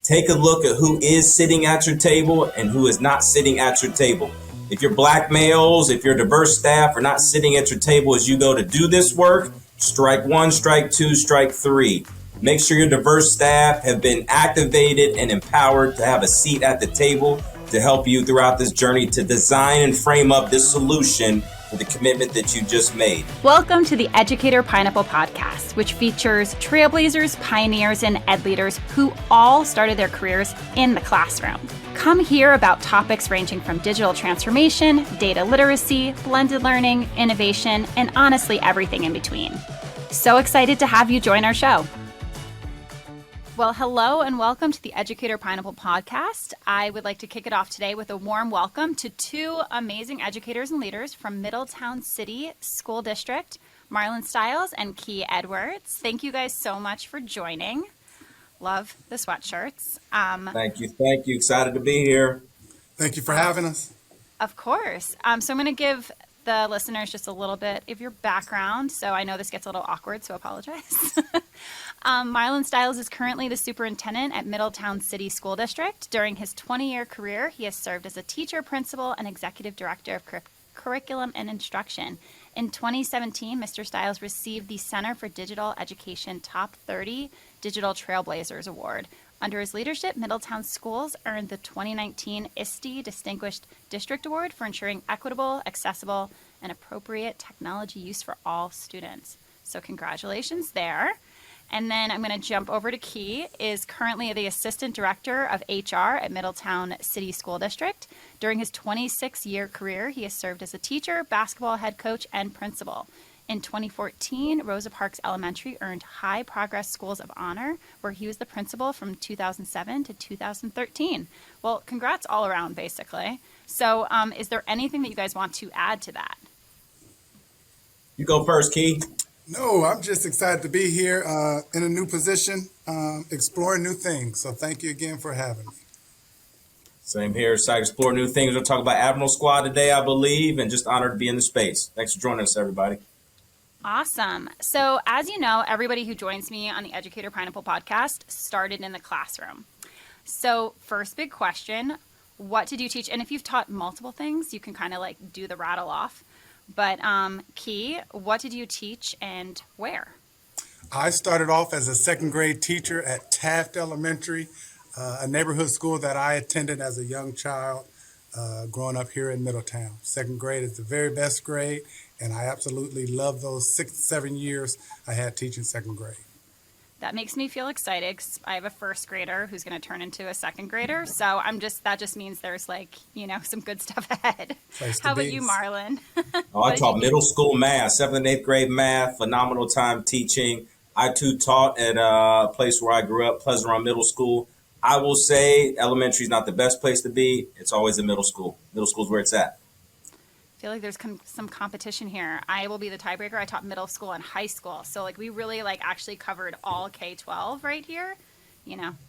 Take a look at who is sitting at your table and who is not sitting at your table. If your black males, if your diverse staff are not sitting at your table as you go to do this work, strike one, strike two, strike three. Make sure your diverse staff have been activated and empowered to have a seat at the table to help you throughout this journey to design and frame up this solution for the commitment that you just made. Welcome to the Educator Pineapple Podcast, which features trailblazers, pioneers, and ed leaders who all started their careers in the classroom. Come hear about topics ranging from digital transformation, data literacy, blended learning, innovation, and honestly, everything in between. So excited to have you join our show. Well, hello and welcome to the Educator Pineapple Podcast. I would like to kick it off today with a warm welcome to two amazing educators and leaders from Middletown City School District, Marlon Stiles and Key Edwards. Thank you guys so much for joining. Love the sweatshirts. Thank you. Excited to be here. Thank you for having us. Of course. So I'm going to give the listeners just a little bit of your background. So I know this gets a little awkward, so apologize. Marlon Stiles is currently the superintendent at Middletown City School District. During his 20-year career, he has served as a teacher, principal, and executive director of curriculum and instruction. In 2017, Mr. Stiles received the Center for Digital Education Top 30 Digital Trailblazers Award. Under his leadership, Middletown Schools earned the 2019 ISTE Distinguished District Award for ensuring equitable, accessible, and appropriate technology use for all students. So congratulations there. And then I'm going to jump over to Key, is currently the Assistant Director of HR at Middletown City School District. During his 26-year career, he has served as a teacher, basketball head coach, and principal. In 2014, Rosa Parks Elementary earned High Progress Schools of Honor, where he was the principal from 2007 to 2013. Well, congrats all around, basically. So is there anything that you guys want to add to that? You go first, Key. No, I'm just excited to be here in a new position, exploring new things. So thank you again for having me. Same here. Excited to explore new things. We'll talk about Admiral Squad today, I believe, and just honored to be in the space. Thanks for joining us, everybody. Awesome. So as you know, everybody who joins me on the Educator Pineapple Podcast started in the classroom. So first big question, what did you teach? And if you've taught multiple things, you can kind of like do the rattle off. But Key, what did you teach and where? I started off as a second grade teacher at Taft Elementary, a neighborhood school that I attended as a young child growing up here in Middletown. Second grade is the very best grade, and I absolutely love those 6 to 7 years I had teaching second grade. That makes me feel excited because I have a first grader who's going to turn into a second grader. So that just means there's some good stuff ahead. How about you, Marlon? I taught middle school math, 7th and 8th grade math, phenomenal time teaching. I too taught at a place where I grew up, Pleasant Run Middle School. I will say elementary is not the best place to be. It's always a middle school. Middle school is where it's at. I feel like there's some competition here. I will be the tiebreaker. I taught middle school and high school. So we really actually covered all K-12 right here.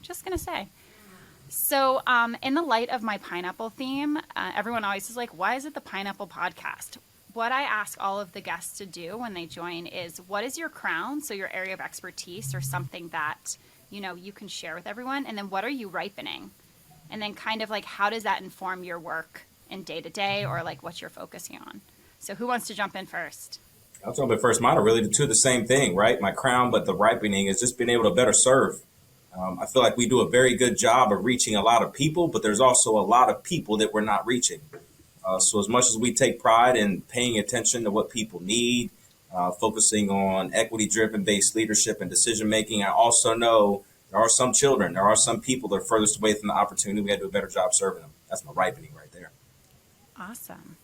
Just going to say. So in the light of my pineapple theme, everyone always is like, why is it the Pineapple Podcast? What I ask all of the guests to do when they join is, what is your crown? So your area of expertise or something that, you can share with everyone. And then what are you ripening? And then kind of how does that inform your work in day-to-day or what you're focusing on? So who wants to jump in first? I'll jump in first. Mine are really the same thing, right? My crown, but the ripening is just being able to better serve. I feel like we do a very good job of reaching a lot of people, but there's also a lot of people that we're not reaching. So as much as we take pride in paying attention to what people need, focusing on equity-driven based leadership and decision-making, I also know there are some children, there are some people that are furthest away from the opportunity. We got to do a better job serving them. That's my ripening right there. Awesome.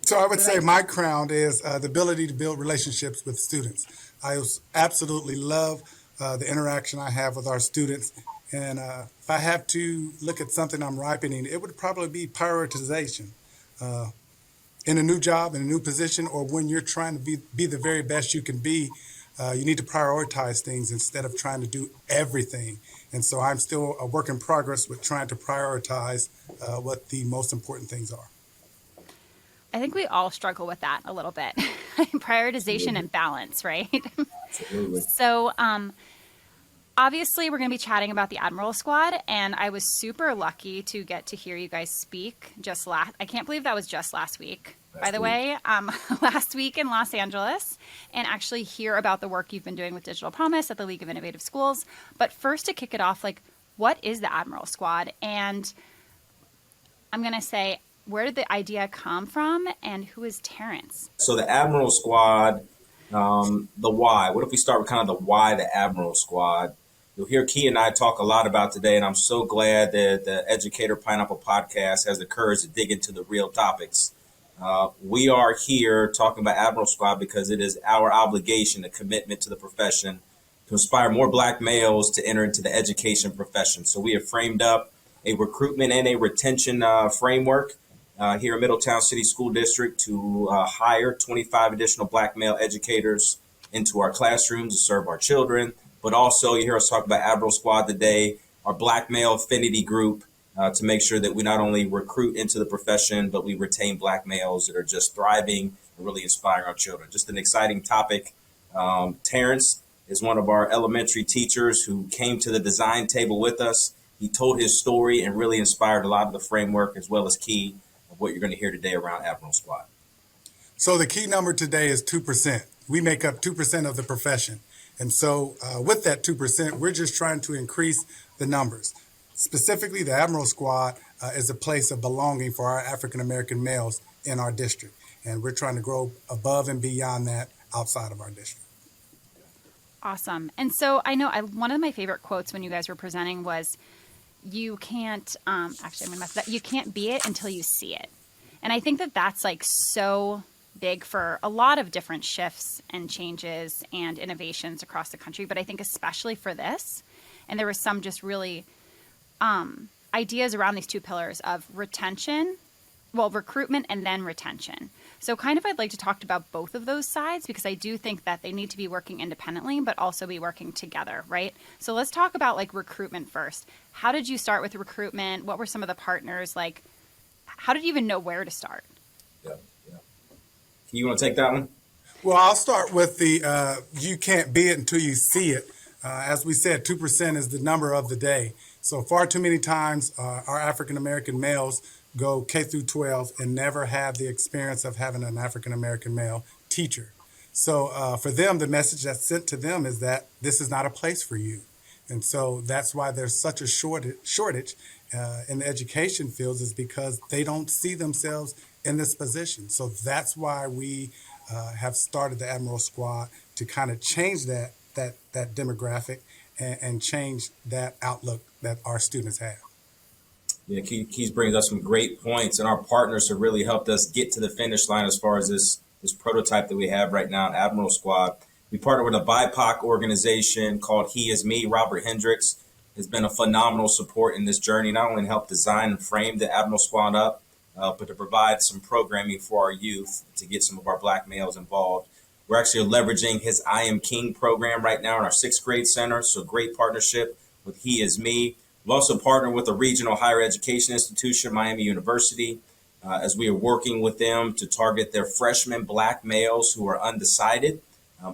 So I would say my crown is the ability to build relationships with students. I absolutely love the interaction I have with our students. And if I have to look at something I'm ripening, it would probably be prioritization. In a new job, in a new position, or when you're trying to be the very best you can be, you need to prioritize things instead of trying to do everything. And so I'm still a work in progress with trying to prioritize what the most important things are. I think we all struggle with that a little bit. Prioritization and balance, right? Absolutely. So obviously we're going to be chatting about the Admiral Squad, and I was super lucky to get to hear you guys speak I can't believe that was just last week, by the way, last week in Los Angeles, and actually hear about the work you've been doing with Digital Promise at the League of Innovative Schools. But first, to kick it off, like, what is the Admiral Squad? And I'm going to say, where did the idea come from, and who is Terrence? So the Admiral Squad, the why. What if we start with kind of the why the Admiral Squad? You'll hear Key and I talk a lot about today, and I'm so glad that the Educator Pineapple podcast has the courage to dig into the real topics. We are here talking about Admiral Squad because it is our obligation, a commitment to the profession, to inspire more Black males to enter into the education profession. So we have framed up a recruitment and a retention framework here in Middletown City School District to hire 25 additional Black male educators into our classrooms to serve our children. But also, you hear us talk about Admiral Squad today, our Black male affinity group, to make sure that we not only recruit into the profession, but we retain Black males that are just thriving and really inspiring our children. Just an exciting topic. Terrence is one of our elementary teachers who came to the design table with us. He told his story and really inspired a lot of the framework, as well as Key, of what you're going to hear today around Admiral Squad. So the key number today is 2%. We make up 2% of the profession. And so with that 2%, we're just trying to increase the numbers. Specifically, the Admiral Squad is a place of belonging for our African-American males in our district. And we're trying to grow above and beyond that outside of our district. Awesome. And so I know one of my favorite quotes when you guys were presenting was, you can't, actually, I'm going to mess that. You can't be it until you see it. And I think that that's like so big for a lot of different shifts and changes and innovations across the country. But I think especially for this, and there was some just really ideas around these two pillars of recruitment and then retention. So kind of I'd like to talk about both of those sides, because I do think that they need to be working independently, but also be working together, right? So let's talk about like recruitment first. How did you start with recruitment? What were some of the partners? Like, how did you even know where to start? Yeah. You want to take that one? Well, I'll start with the you can't be it until you see it. As we said, 2% is the number of the day. So far too many times our African-American males go K through 12 and never have the experience of having an African-American male teacher. So for them, the message that's sent to them is that this is not a place for you. And so that's why there's such a shortage in the education fields, is because they don't see themselves in this position. So that's why we have started the Admiral Squad, to kind of change that demographic and change that outlook that our students have. Yeah, Keys brings us some great points, and our partners have really helped us get to the finish line as far as this prototype that we have right now, Admiral Squad. We partner with a BIPOC organization called He Is Me. Robert Hendricks has been a phenomenal support in this journey, not only to help design and frame the Admiral Squad up, but to provide some programming for our youth to get some of our Black males involved. We're actually leveraging his I Am King program right now in our 6th grade center, so great partnership with He Is Me. We've also partnered with a regional higher education institution, Miami University, as we are working with them to target their freshman Black males who are undecided.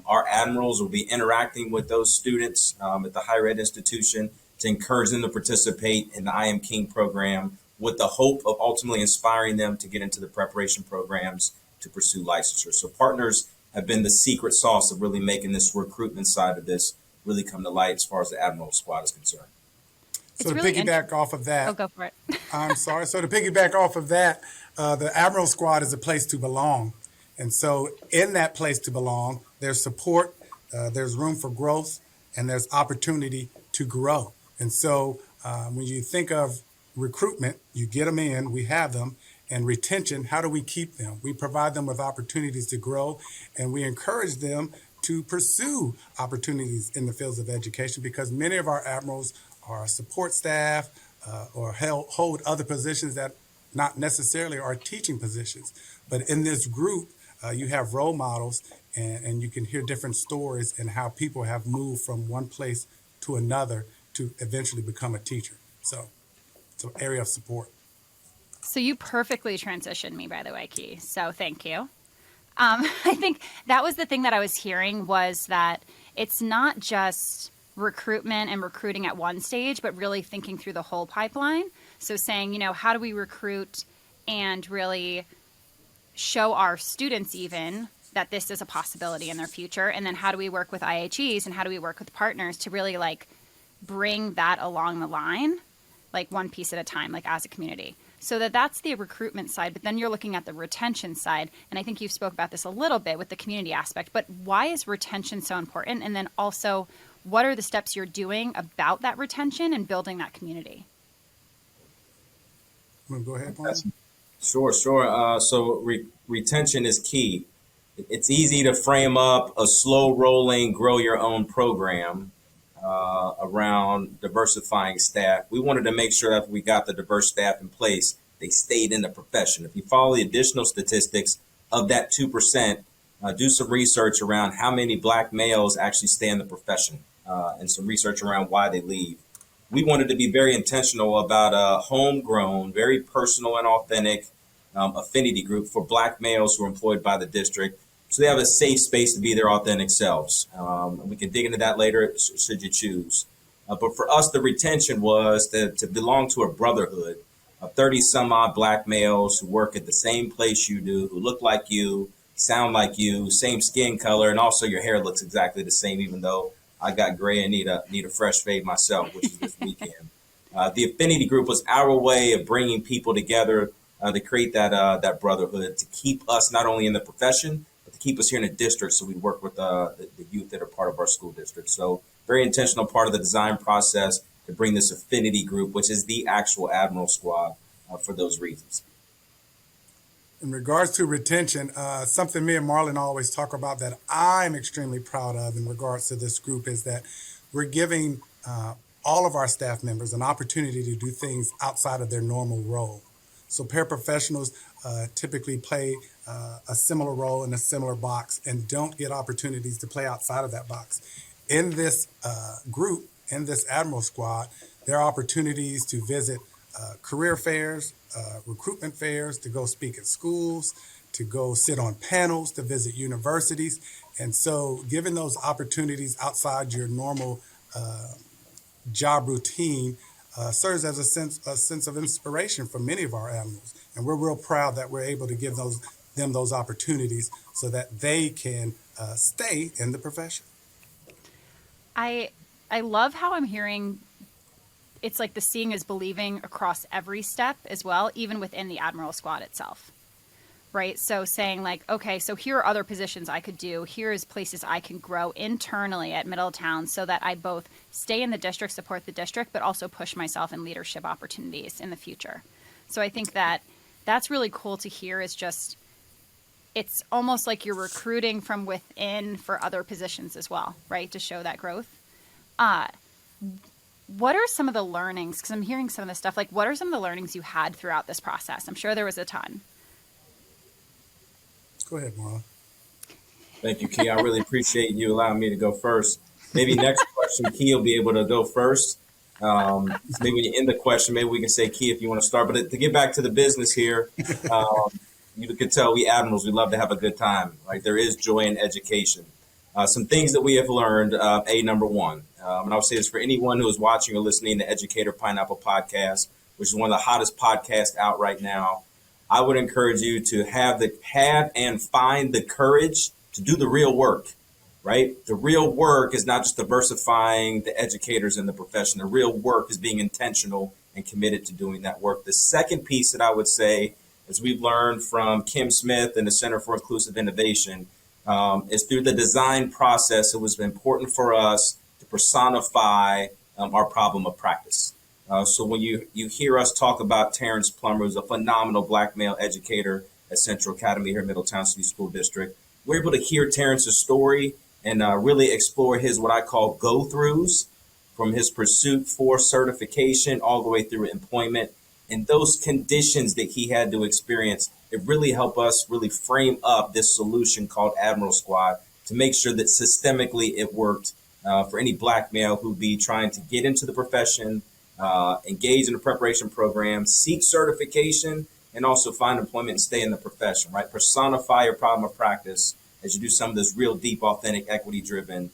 Our admirals will be interacting with those students at the higher ed institution to encourage them to participate in the I Am King program, with the hope of ultimately inspiring them to get into the preparation programs to pursue licensure. So partners have been the secret sauce of really making this recruitment side of this really come to light as far as the Admiral Squad is concerned. So to piggyback off of that, go for it. I'm sorry. So to piggyback off of that, the Admiral Squad is a place to belong. And so in that place to belong, there's support, there's room for growth, and there's opportunity to grow. And so when you think of recruitment, you get them in, we have them, and retention, how do we keep them? We provide them with opportunities to grow, and we encourage them to pursue opportunities in the fields of education, because many of our admirals are support staff or hold other positions that not necessarily are teaching positions. But in this group, you have role models, and you can hear different stories and how people have moved from one place to another to eventually become a teacher. So it's an area of support. So you perfectly transitioned me, by the way, Key. So thank you. I think that was the thing that I was hearing, was that it's not just recruitment and recruiting at one stage, but really thinking through the whole pipeline. So saying, how do we recruit and really show our students even that this is a possibility in their future? And then how do we work with IHEs and how do we work with partners to really like bring that along the line, like one piece at a time, like as a community? So that's the recruitment side, but then you're looking at the retention side. And I think you've spoke about this a little bit with the community aspect, but why is retention so important? And then also, what are the steps you're doing about that retention and building that community? Want to go ahead, Paul? Sure. So retention is key. It's easy to frame up a slow rolling, grow your own program around diversifying staff. We wanted to make sure that we got the diverse staff in place, they stayed in the profession. If you follow the additional statistics of that 2%, do some research around how many Black males actually stay in the profession and some research around why they leave. We wanted to be very intentional about a homegrown, very personal and authentic affinity group for Black males who are employed by the district, so they have a safe space to be their authentic selves. And we can dig into that later should you choose. But for us, the retention was to belong to a brotherhood of 30 some odd Black males who work at the same place you do, who look like you, sound like you, same skin color, and also your hair looks exactly the same, even though I got gray and need a fresh fade myself, which is this weekend. The affinity group was our way of bringing people together to create that brotherhood, to keep us not only in the profession, but to keep us here in the district so we work with the youth that are part of our school district. So very intentional part of the design process to bring this affinity group, which is the actual Admiral squad, for those reasons. In regards to retention, something me and Marlon always talk about that I'm extremely proud of in regards to this group is that we're giving all of our staff members an opportunity to do things outside of their normal role. So paraprofessionals typically play a similar role in a similar box and don't get opportunities to play outside of that box. In this group, in this Admiral squad, there are opportunities to visit career fairs, recruitment fairs, to go speak at schools, to go sit on panels, to visit universities. And so given those opportunities outside your normal job routine serves as a sense of inspiration for many of our Admirals. And we're real proud that we're able to give them those opportunities so that they can stay in the profession. I love how I'm hearing it's like the seeing is believing across every step as well, even within the Admiral squad itself, right? So saying like, okay, so here are other positions I could do. Here is places I can grow internally at Middletown so that I both stay in the district, support the district, but also push myself in leadership opportunities in the future. So I think that that's really cool to hear is just, it's almost like you're recruiting from within for other positions as well, right? To show that growth. What are some of the learnings? Because I'm hearing some of this stuff. Like, what are some of the learnings you had throughout this process? I'm sure there was a ton. Go ahead, Marlon. Thank you, Key. I really appreciate you allowing me to go first. Maybe next question, Key will be able to go first. Maybe when you end the question, maybe we can say, Key, if you want to start. But to get back to the business here, you can tell we Admirals, we love to have a good time. Right? There is joy in education. Some things that we have learned, number one, and I'll say this for anyone who is watching or listening to Educator Pineapple Podcast, which is one of the hottest podcasts out right now. I would encourage you to have and find the courage to do the real work, right? The real work is not just diversifying the educators in the profession. The real work is being intentional and committed to doing that work. The second piece that I would say, as we've learned from Kim Smith and the Center for Inclusive Innovation, is through the design process, it was important for us to personify our problem of practice. So when you hear us talk about Terrence Plummer, who's a phenomenal Black male educator at Central Academy here in Middletown City School District, we're able to hear Terrence's story and really explore his what I call go-throughs from his pursuit for certification all the way through employment. And those conditions that he had to experience, it really helped us really frame up this solution called Admiral Squad to make sure that systemically it worked for any Black male who'd be trying to get into the profession, engage in a preparation program, seek certification, and also find employment and stay in the profession, right? Personify your problem of practice as you do some of this real deep, authentic, equity-driven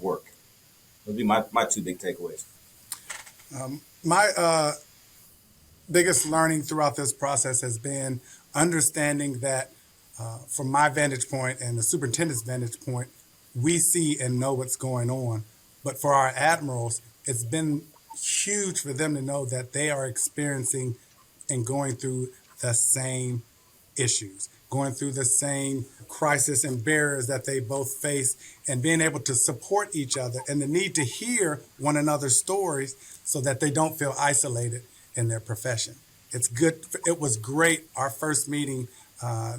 work. Those would be my two big takeaways. My biggest learning throughout this process has been understanding that from my vantage point and the superintendent's vantage point, we see and know what's going on. But for our admirals, it's been huge for them to know that they are experiencing and going through the same issues, going through the same crisis and barriers that they both face, and being able to support each other and the need to hear one another's stories so that they don't feel isolated in their profession. It's good. It was great. Our first meeting,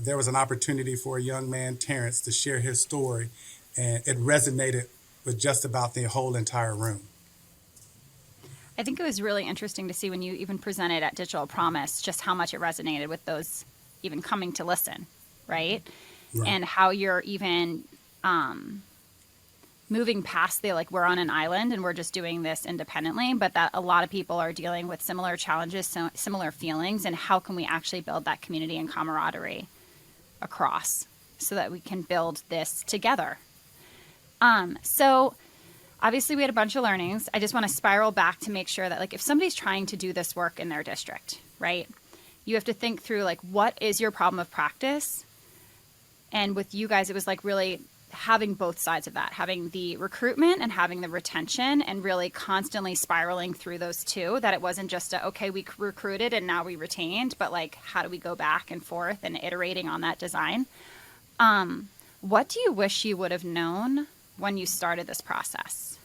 there was an opportunity for a young man, Terrence, to share his story, and it resonated with just about the whole entire room. I think it was really interesting to see when you even presented at Digital Promise just how much it resonated with those even coming to listen, right? Right. And how you're even moving past the like we're on an island and we're just doing this independently, but that a lot of people are dealing with similar challenges, so similar feelings, and how can we actually build that community and camaraderie across so that we can build this together. So obviously we had a bunch of learnings. I just want to spiral back to make sure that like if somebody's trying to do this work in their district, right? You have to think through like what is your problem of practice? And with you guys, it was like really having both sides of that, having the recruitment and having the retention, and really constantly spiraling through those two, that it wasn't just okay, we recruited and now we retained, but like how do we go back and forth and iterating on that design? What do you wish you would have known when you started this process?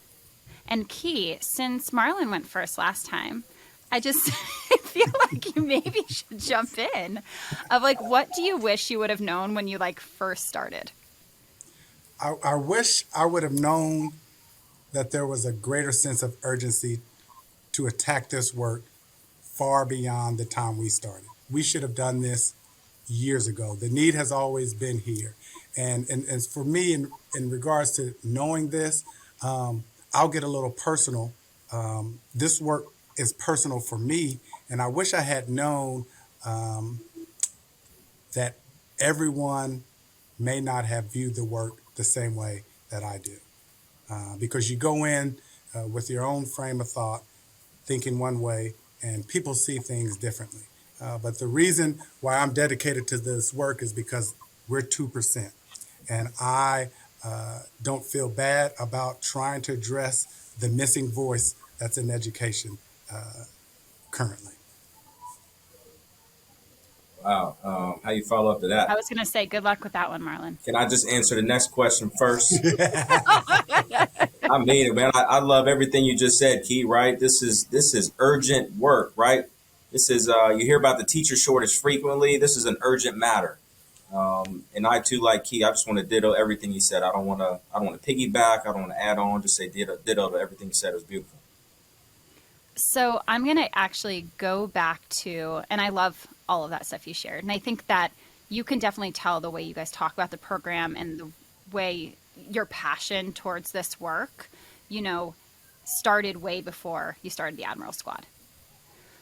And Key, since Marlon went first last time, I just feel like you maybe should jump in of like, what do you wish you would have known when you like first started? I wish I would have known that there was a greater sense of urgency to attack this work far beyond the time we started. We should have done this years ago. The need has always been here. And for me, in regards to knowing this, I'll get a little personal. This work is personal for me, and I wish I had known that everyone may not have viewed the work the same way that I do. Because you go in with your own frame of thought, thinking one way, and people see things differently. But the reason why I'm dedicated to this work is because we're 2%. And I don't feel bad about trying to address the missing voice that's in education currently. Wow. How you follow up to that? I was going to say, good luck with that one, Marlon. Can I just answer the next question first? I mean it, man. I love everything you just said, Key, right? This is urgent work, right? This is, you hear about the teacher shortage frequently. This is an urgent matter. And I too, like Key, I just want to ditto everything you said. I don't want to piggyback. I don't want to add on. Just say ditto to everything you said. It was beautiful. So I'm going to actually go back to, and I love all of that stuff you shared. And I think that you can definitely tell the way you guys talk about the program and the way your passion towards this work, started way before you started the Admiral Squad.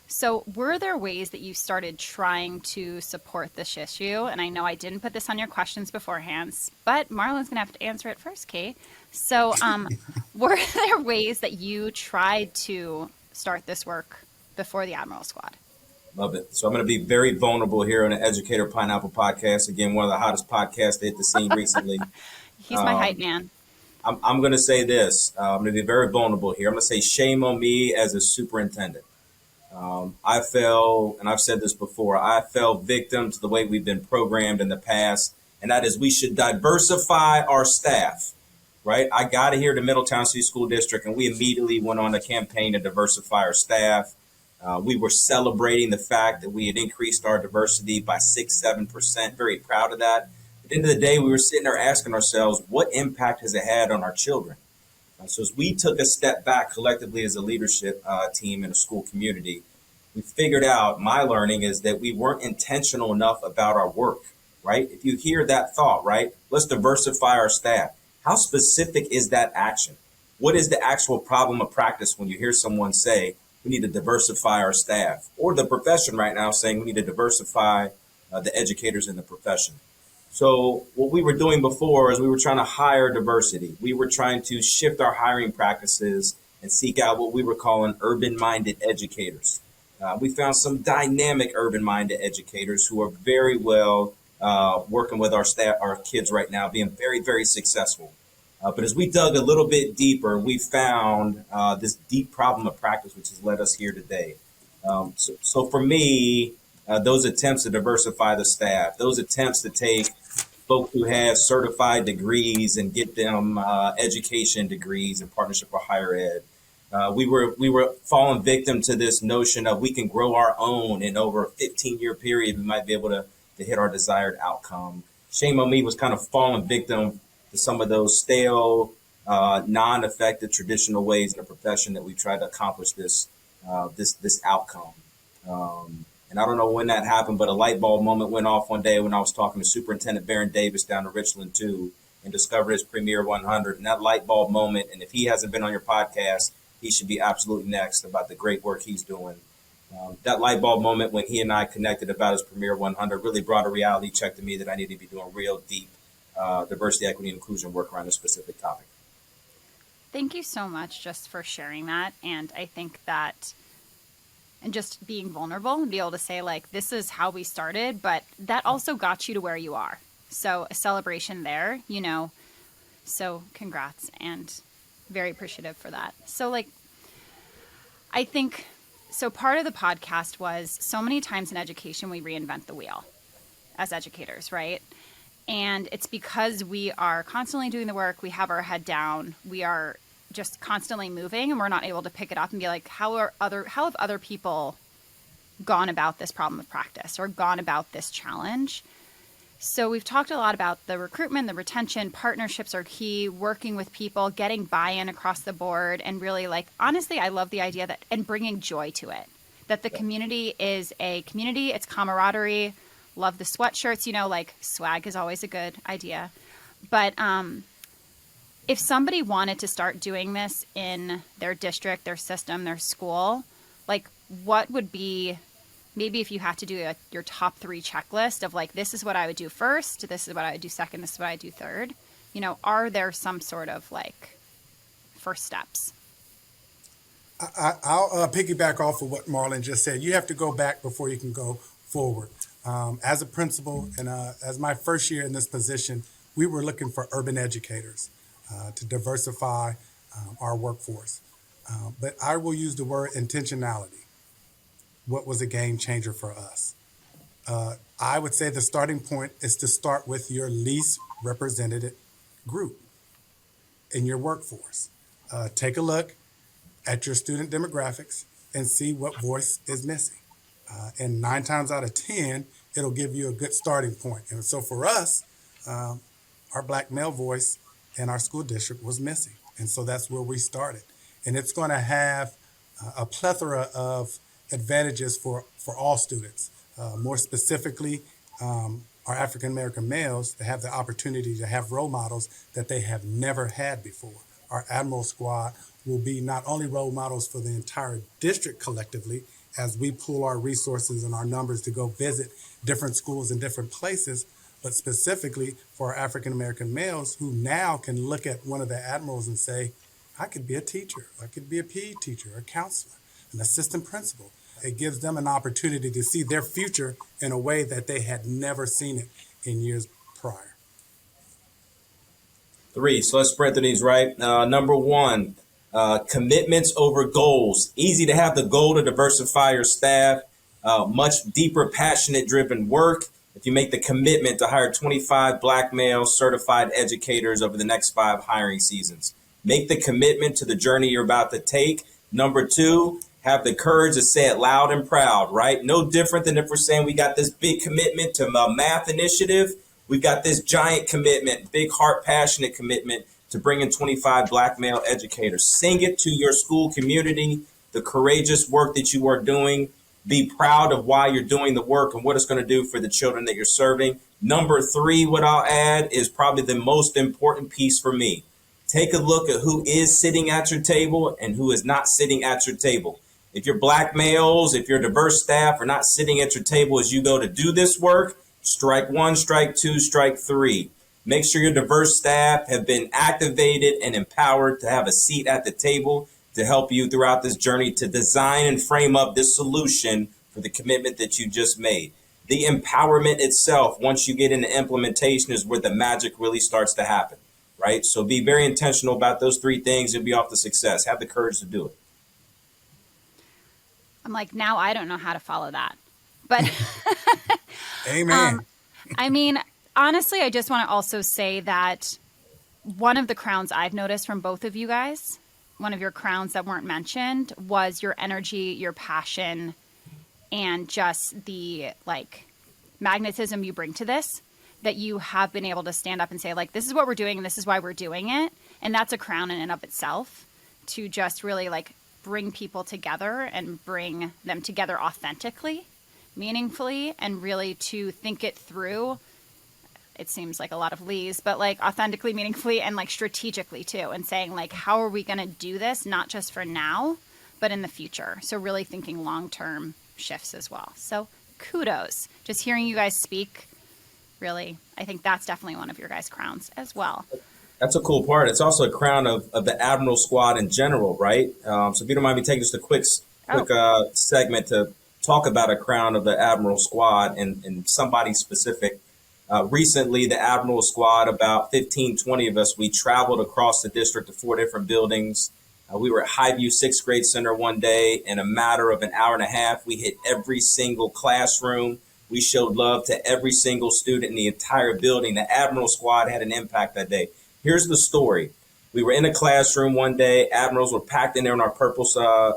So were there ways that you started trying to support this issue? And I know I didn't put this on your questions beforehand, but Marlon's going to have to answer it first, Kay. So were there ways that you tried to start this work before the Admiral Squad? Love it. So I'm going to be very vulnerable here on the Educator Pineapple podcast. Again, one of the hottest podcasts that hit the scene recently. He's my hype man. I'm going to say this. I'm going to be very vulnerable here. I'm going to say shame on me as a superintendent. I fell, and I've said this before, I fell victim to the way we've been programmed in the past, and that is we should diversify our staff, right? I got here to Middletown City School District, and we immediately went on a campaign to diversify our staff. We were celebrating the fact that we had increased our diversity by 6-7%. Very proud of that. At the end of the day, we were sitting there asking ourselves, what impact has it had on our children? So as we took a step back collectively as a leadership team in a school community, we figured out, my learning is that we weren't intentional enough about our work, right? If you hear that thought, right, let's diversify our staff. How specific is that action? What is the actual problem of practice when you hear someone say, we need to diversify our staff, or the profession right now saying we need to diversify the educators in the profession? So what we were doing before is we were trying to hire diversity. We were trying to shift our hiring practices and seek out what we were calling urban-minded educators. We found some dynamic urban-minded educators who are very well working with our staff, our kids right now, being very, very successful. But as we dug a little bit deeper, we found this deep problem of practice, which has led us here today. So for me, those attempts to diversify the staff, those attempts to take folks who have certified degrees and get them education degrees in partnership with higher ed. We were falling victim to this notion of we can grow our own in over a 15-year period. We might be able to hit our desired outcome. Shame on me was kind of falling victim to some of those stale, non-effective traditional ways in the profession that we try to accomplish this outcome. And I don't know when that happened, but a light bulb moment went off one day when I was talking to Superintendent Baron Davis down in Richland 2 and discovered his Premier 100. And that light bulb moment, and if he hasn't been on your podcast, he should be absolutely next about the great work he's doing. That light bulb moment when he and I connected about his Premier 100 really brought a reality check to me that I need to be doing real deep diversity, equity, and inclusion work around a specific topic. Thank you so much just for sharing that. And I think that, and just being vulnerable and be able to say, like, this is how we started, but that also got you to where you are. So a celebration there, you know, so congrats and very appreciative for that. So like, I think, so part of the podcast was so many times in education, we reinvent the wheel as educators, right? And it's because we are constantly doing the work, we have our head down, we are just constantly moving, and we're not able to pick it up and be like, how have other people gone about this problem of practice or gone about this challenge? So we've talked a lot about the recruitment, the retention, partnerships are key, working with people, getting buy-in across the board, and really, like, honestly, I love the idea that, and bringing joy to it, that the community is a community, it's camaraderie. Love the sweatshirts, you know, like swag is always a good idea. But if somebody wanted to start doing this in their district, their system, their school, like, what would be, maybe if you had to do your top 3 checklist of like, this is what I would do first, this is what I would do second, this is what I would do third, you know, are there some sort of like first steps? I'll piggyback off of what Marlon just said. You have to go back before you can go forward. As a principal and as my first year in this position, we were looking for urban educators to diversify our workforce. But I will use the word intentionality. What was a game changer for us? I would say the starting point is to start with your least represented group in your workforce. Take a look at your student demographics and see what voice is missing. And 9 times out of 10, it'll give you a good starting point. And so for us, our Black male voice in our school district was missing. And so that's where we started. And it's going to have a plethora of advantages for all students. More specifically, our African American males to have the opportunity to have role models that they have never had before. Our Admiral squad will be not only role models for the entire district collectively, as we pool our resources and our numbers to go visit different schools in different places, but specifically for our African American males who now can look at one of the admirals and say, I could be a teacher, I could be a PE teacher, a counselor, an assistant principal. It gives them an opportunity to see their future in a way that they had never seen it in years prior. 3, so let's spread through these, right? Number 1, commitments over goals. Easy to have the goal to diversify your staff. Much deeper, passionate, driven work if you make the commitment to hire 25 Black male certified educators over the next 5 hiring seasons. Make the commitment to the journey you're about to take. Number 2, have the courage to say it loud and proud, right? No different than if we're saying we got this big commitment to a math initiative. We've got this giant commitment, big heart, passionate commitment to bring in 25 Black male educators. Sing it to your school community, the courageous work that you are doing. Be proud of why you're doing the work and what it's going to do for the children that you're serving. Number 3, what I'll add is probably the most important piece for me. Take a look at who is sitting at your table and who is not sitting at your table. If your Black males, if your diverse staff are not sitting at your table as you go to do this work, Strike one, strike two, strike three. Make sure your diverse staff have been activated and empowered to have a seat at the table to help you throughout this journey to design and frame up this solution for the commitment that you just made. The empowerment itself, once you get into implementation, is where the magic really starts to happen, right? So be very intentional about those three things. You'll be off to success. Have the courage to do it. I'm like, now I don't know how to follow that. But Amen. I mean, honestly, I just want to also say that one of the crowns I've noticed from both of you guys, one of your crowns that weren't mentioned, was your energy, your passion, and just the like magnetism you bring to this, that you have been able to stand up and say, like, this is what we're doing and this is why we're doing it. And that's a crown in and of itself, to just really like bring people together and bring them together authentically, meaningfully, and really to think it through. It seems like a lot of Lee's, but like authentically, meaningfully, and like strategically too, and saying like, how are we going to do this? Not just for now, but in the future. So really thinking long-term shifts as well. So kudos. Just hearing you guys speak, really, I think that's definitely one of your guys' crowns as well. That's a cool part. It's also a crown of the Admiral squad in general, right? So if you don't mind me taking just a quick segment to talk about a crown of the Admiral squad and somebody specific. Recently, the Admiral squad, about 15, 20 of us, we traveled across the district to 4 different buildings. We were at Highview 6th grade center one day. In a matter of an hour and a half, we hit every single classroom. We showed love to every single student in the entire building. The Admiral squad had an impact that day. Here's the story. We were in a classroom one day. Admirals were packed in there in our purple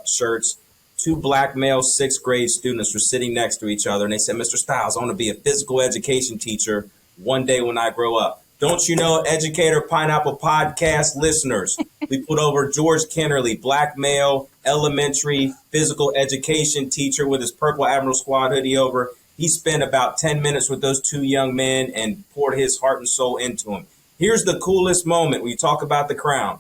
shirts. 2 black male 6th grade students were sitting next to each other. And they said, Mr. Stiles, I want to be a physical education teacher one day when I grow up. Don't you know, Educator Pineapple podcast listeners, we put over George Kennerly, black male, elementary physical education teacher with his purple Admiral squad hoodie over. He spent about 10 minutes with those 2 young men and poured his heart and soul into them. Here's the coolest moment when you talk about the crown.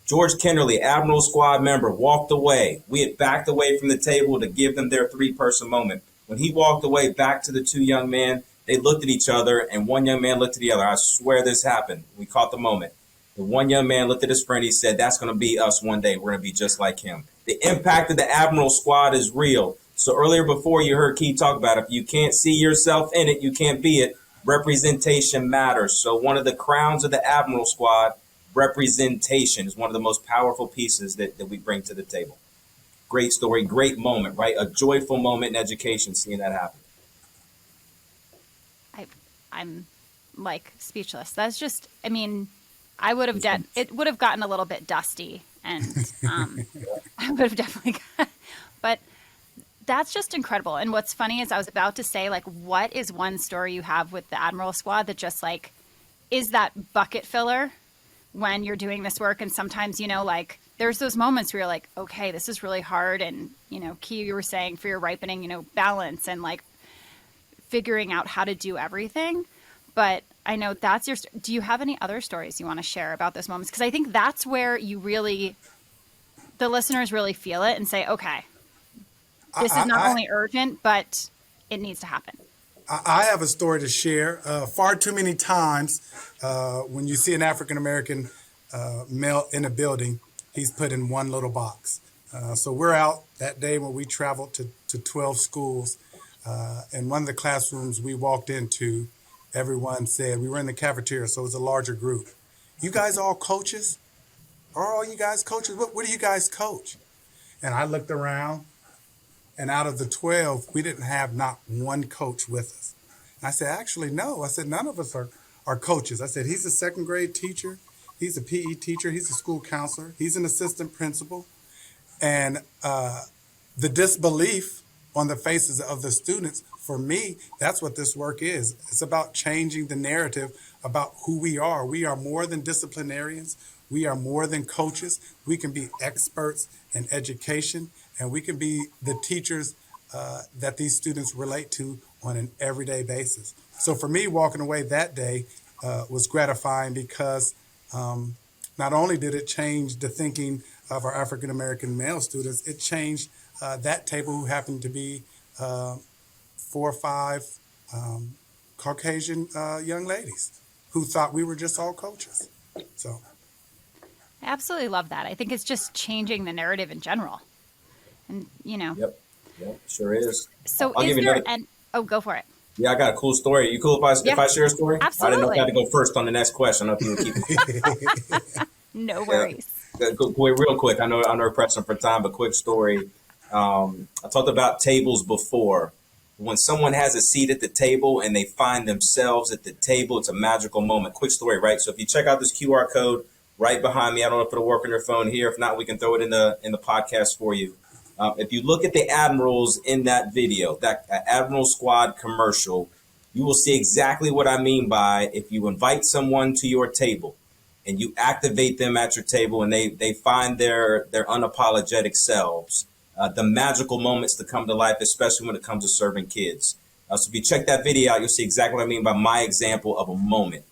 George Kennerly, Admiral squad member, walked away. We had backed away from the table to give them their 3-person moment. When he walked away back to the 2 young men, they looked at each other, and one young man looked at the other. I swear this happened. We caught the moment. The one young man looked at his friend. He said, that's going to be us one day. We're going to be just like him. The impact of the Admiral squad is real. So earlier before you heard Keith talk about it, if you can't see yourself in it, you can't be it. Representation matters. So one of the crowns of the Admiral squad, representation, is one of the most powerful pieces that we bring to the table. Great story, great moment, right? A joyful moment in education, seeing that happen. I'm like speechless. That's just, I mean, I would have it would have gotten a little bit dusty, and I would have definitely but that's just incredible. And what's funny is I was about to say, like, what is one story you have with the Admiral squad that just like is that bucket filler when you're doing this work? And sometimes, you know, like there's those moments where you're like, okay, this is really hard. And, you know, Key, you were saying for your ripening, you know, balance and like figuring out how to do everything. But I know that's your, do you have any other stories you want to share about those moments? Because I think that's where you really, the listeners really feel it and say, okay, this is not only urgent, but it needs to happen. I have a story to share. Far too many times when you see an African-American male in a building, he's put in one little box. So we're out that day when we traveled to 12 schools. In one of the classrooms we walked into, everyone said, we were in the cafeteria, so it was a larger group. You guys all coaches? Are all you guys coaches? What do you guys coach? And I looked around, and out of the 12, we didn't have not one coach with us. And I said, actually, no. I said, none of us are coaches. I said, he's a 2nd grade teacher. He's a PE teacher. He's a school counselor. He's an assistant principal. And the disbelief on the faces of the students, for me, that's what this work is. It's about changing the narrative about who we are. We are more than disciplinarians. We are more than coaches. We can be experts in education, and we can be the teachers that these students relate to on an everyday basis. So for me, walking away that day was gratifying because not only did it change the thinking of our African-American male students, it changed that table, who happened to be 4 or 5 Caucasian young ladies who thought we were just all coaches. So I absolutely love that. I think it's just changing the narrative in general. And, Yep. Yep. Sure is. so I'll is give you there another. an, oh, go for it. Yeah, I got a cool story. You cool if Yeah, I share a story? I didn't know if I had absolutely. to go first on the next question. I don't know if you would keep. No Yeah. worries. Real quick. I know we're pressing for time, but quick story. I talked about tables before. When someone has a seat at the table and they find themselves at the table, it's a magical moment. Quick story, right? So if you check out this QR code right behind me, I don't know if it'll work on your phone here. If not, we can throw it in the podcast for you. If you look at the admirals in that video, that Admiral Squad commercial, you will see exactly what I mean by if you invite someone to your table and you activate them at your table and they find their unapologetic selves, the magical moments to come to life, especially when it comes to serving kids. So if you check that video out, you'll see exactly what I mean by my example of a moment.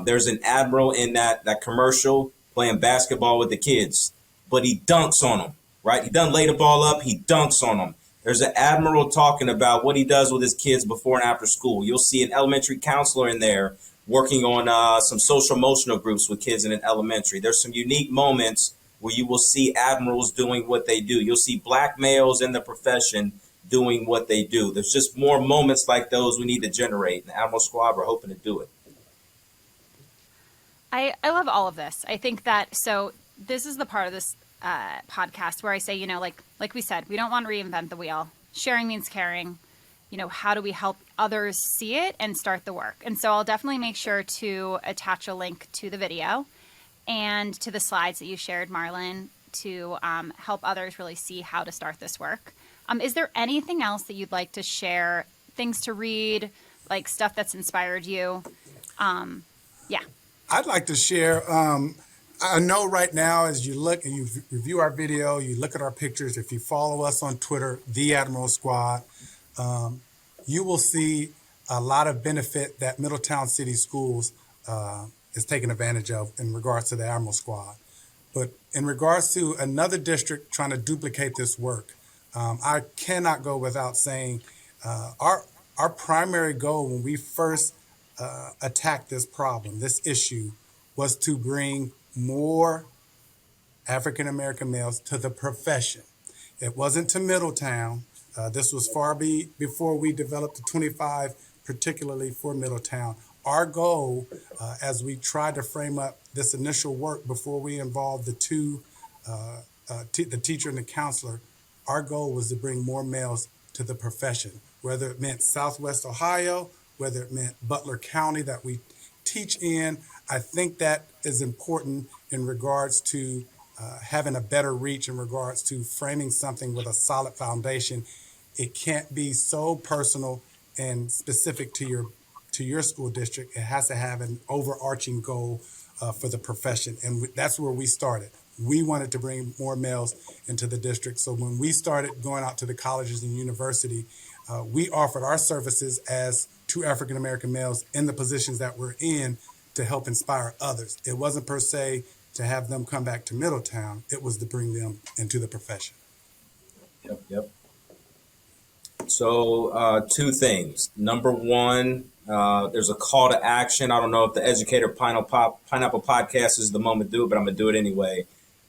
There's an admiral in that commercial playing basketball with the kids, but he dunks on them, right? He doesn't lay the ball up, he dunks on them. There's an admiral talking about what he does with his kids before and after school. You'll see an elementary counselor in there working on some social emotional groups with kids in an elementary. There's some unique moments where you will see admirals doing what they do. You'll see black males in the profession doing what they do. There's just more moments like those we need to generate. And the Admiral Squad, we're hoping to do it. I love all of this. I think that, so this is the part of this podcast where I say, like we said, we don't want to reinvent the wheel. Sharing means caring. How do we help others see it and start the work? And so I'll definitely make sure to attach a link to the video and to the slides that you shared, Marlon, to help others really see how to start this work. Is there anything else that you'd like to share? Things to read, like stuff that's inspired you? Yeah. I'd like to share. I know right now, as you look and you review our video, you look at our pictures, if you follow us on Twitter, the Admiral Squad, you will see a lot of benefit that Middletown City Schools is taking advantage of in regards to the Admiral Squad. But in regards to another district trying to duplicate this work, I cannot go without saying our primary goal when we first attacked this problem, this issue, was to bring more African American males to the profession. It wasn't to Middletown. This was far before we developed the 25, particularly for Middletown. Our goal, as we tried to frame up this initial work before we involved the teacher and the counselor, our goal was to bring more males to the profession, whether it meant Southwest Ohio, whether it meant Butler County that we teach in. I think that is important in regards to having a better reach in regards to framing something with a solid foundation. It can't be so personal and specific to your school district. It has to have an overarching goal for the profession. And that's where we started. We wanted to bring more males into the district. So when we started going out to the colleges and university, we offered our services as two African American males in the positions that we're in to help inspire others. It wasn't per se to have them come back to Middletown. It was to bring them into the profession. Yep. So two things. Number one, there's a call to action. I don't know if the Educator Pineapple Podcast is the moment to do it, but I'm going to do it anyway.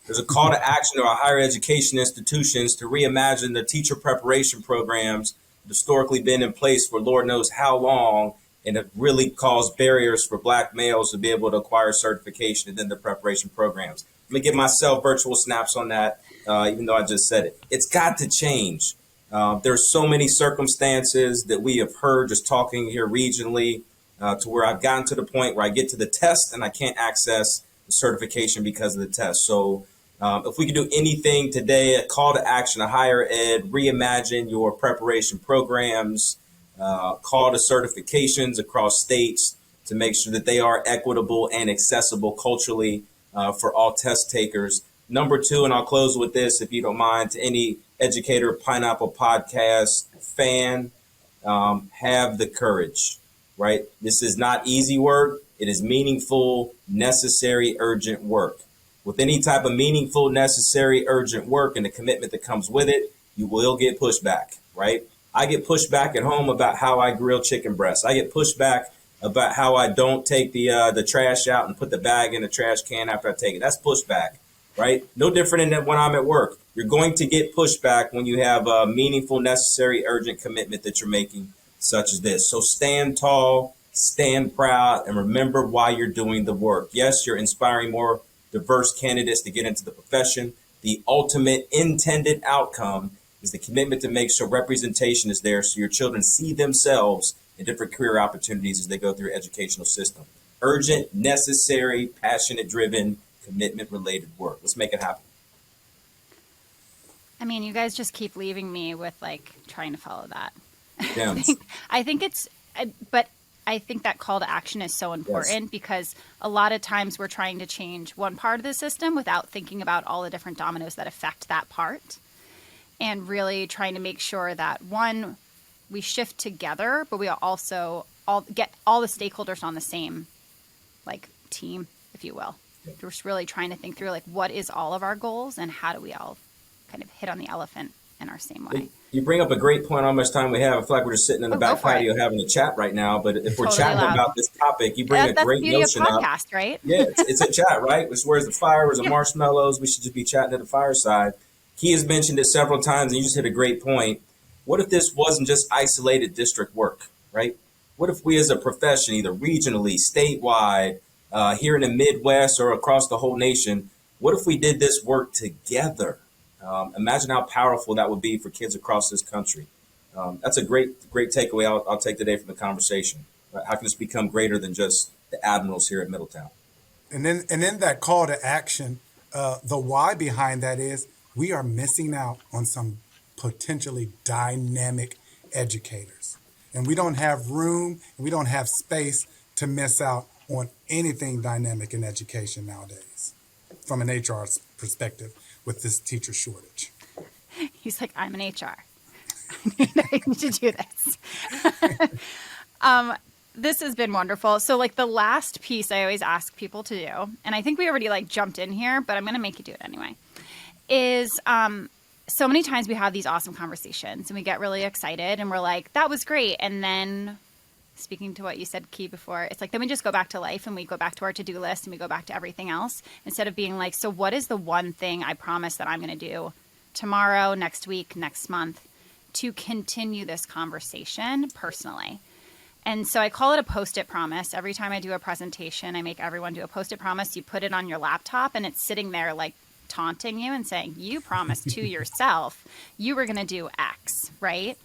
There's a call to action to our higher education institutions to reimagine their teacher preparation programs that historically been in place for Lord knows how long, and it really caused barriers for black males to be able to acquire certification within their preparation programs. Let me give myself virtual snaps on that, even though I just said it. It's got to change. There's so many circumstances that we have heard just talking here regionally to where I've gotten to the point where I get to the test and I can't access the certification because of the test. So if we can do anything today, a call to action, a higher ed, reimagine your preparation programs, call to certifications across states to make sure that they are equitable and accessible culturally for all test takers. Number two, and I'll close with this, if you don't mind, to any Educator Pineapple Podcast fan, have the courage, right? This is not easy work. It is meaningful, necessary, urgent work. With any type of meaningful, necessary, urgent work and the commitment that comes with it, you will get pushback, right? I get pushback at home about how I grill chicken breasts. I get pushback about how I don't take the trash out and put the bag in the trash can after I take it. That's pushback, right? No different than when I'm at work. You're going to get pushback when you have a meaningful, necessary, urgent commitment that you're making, such as this. So stand tall, stand proud, and remember why you're doing the work. Yes, you're inspiring more diverse candidates to get into the profession. The ultimate intended outcome is the commitment to make sure representation is there so your children see themselves in different career opportunities as they go through your educational system. Urgent, necessary, passionate driven, commitment related work. Let's make it happen. I mean, you guys just keep leaving me with like trying to follow that. Gems. I think it's, but I think that call to action is so important because a lot of times we're trying to change one part of the system without thinking about all the different dominoes that affect that part. And really trying to make sure that one, we shift together, but we also get all the stakeholders on the same like team, if you will. We're just really trying to think through like what is all of our goals and how do we all kind of hit on the elephant in our same way. You bring up a great point on how much time we have. I feel like we're just sitting in the back patio having a chat right now. But if we're chatting about this topic, you bring a great notion up. That's the beauty of podcast, right? Yeah, it's a chat, right? Where's the fire? Where's the marshmallows? We should just be chatting at the fireside. He has mentioned it several times, and you just hit a great point. What if this wasn't just isolated district work, right? What if we as a profession, either regionally, statewide, here in the Midwest or across the whole nation, what if we did this work together? Imagine how powerful that would be for kids across this country. That's a great takeaway I'll take today from the conversation. Right? How can this become greater than just the Admirals here at Middletown? And then that call to action, the why behind that is we are missing out on some potentially dynamic educators. And we don't have room, and we don't have space to miss out on anything dynamic in education nowadays from an HR perspective with this teacher shortage. He's like, I'm an HR. I need to do this. This has been wonderful. So like the last piece I always ask people to do, and I think we already like jumped in here, but I'm going to make you do it anyway, is so many times we have these awesome conversations and we get really excited and we're like, that was great. And then speaking to what you said, Key, before, it's like, then we just go back to life and we go back to our to-do list and we go back to everything else instead of being like, so what is the one thing I promise that I'm going to do tomorrow, next week, next month to continue this conversation personally? And so I call it a Post-it promise. Every time I do a presentation, I make everyone do a Post-it promise. You put it on your laptop and it's sitting there like taunting you and saying, you promised to yourself you were going to do X, right?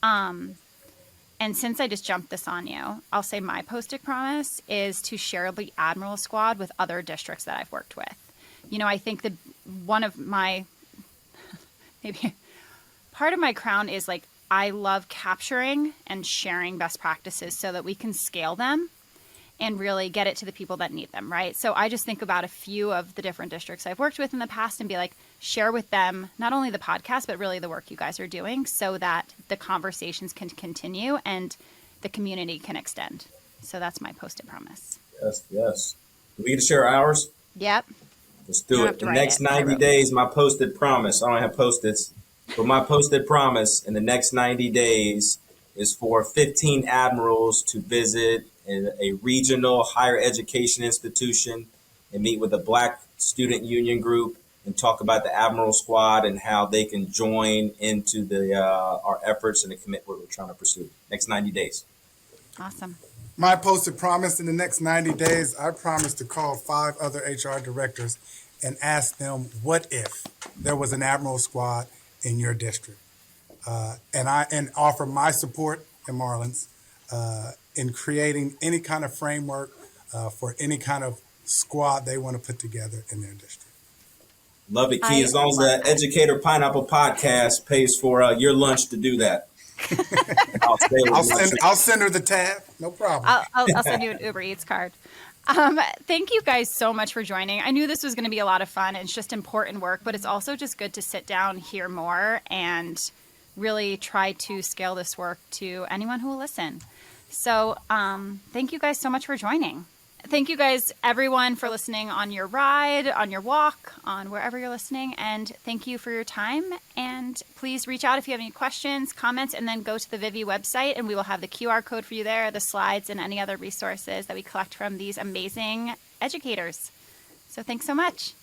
And since I just jumped this on you, I'll say my Post-it promise is to share the Admiral Squad with other districts that I've worked with. You know, I think that one of my, maybe part of my crown is like, I love capturing and sharing best practices so that we can scale them and really get it to the people that need them, right? So I just think about a few of the different districts I've worked with in the past and be like, share with them not only the podcast, but really the work you guys are doing so that the conversations can continue and the community can extend. So that's my Post-it promise. Yes. Do we get to share ours? Yep. Let's do it. The next 90 days, my Post-it promise. I don't have Post-its, but my Post-it promise in the next 90 days is for 15 admirals to visit a regional higher education institution and meet with a Black student union group and talk about the Admiral Squad and how they can join into our efforts and the commitment we're trying to pursue. Next 90 days. Awesome. My Post-it promise in the next 90 days, I promise to call 5 other HR directors and ask them what if there was an Admiral Squad in your district, and offer my support and Marlon's in creating any kind of framework for any kind of squad they want to put together in their district. Love it, Key. As long as the Educator Pineapple podcast pays for your lunch to do that. I'll send her the tab. No problem. I'll send you an Uber Eats card. Thank you guys so much for joining. I knew this was going to be a lot of fun. It's just important work, but it's also just good to sit down, hear more, and really try to scale this work to anyone who will listen. So thank you guys so much for joining. thank you guys, everyone, for listening on your ride, on your walk, on wherever you're listening. And thank you for your time. And please reach out if you have any questions, comments, and then go to the Vivi website and we will have the QR code for you there, the slides, and any other resources that we collect from these amazing educators. So thanks so much.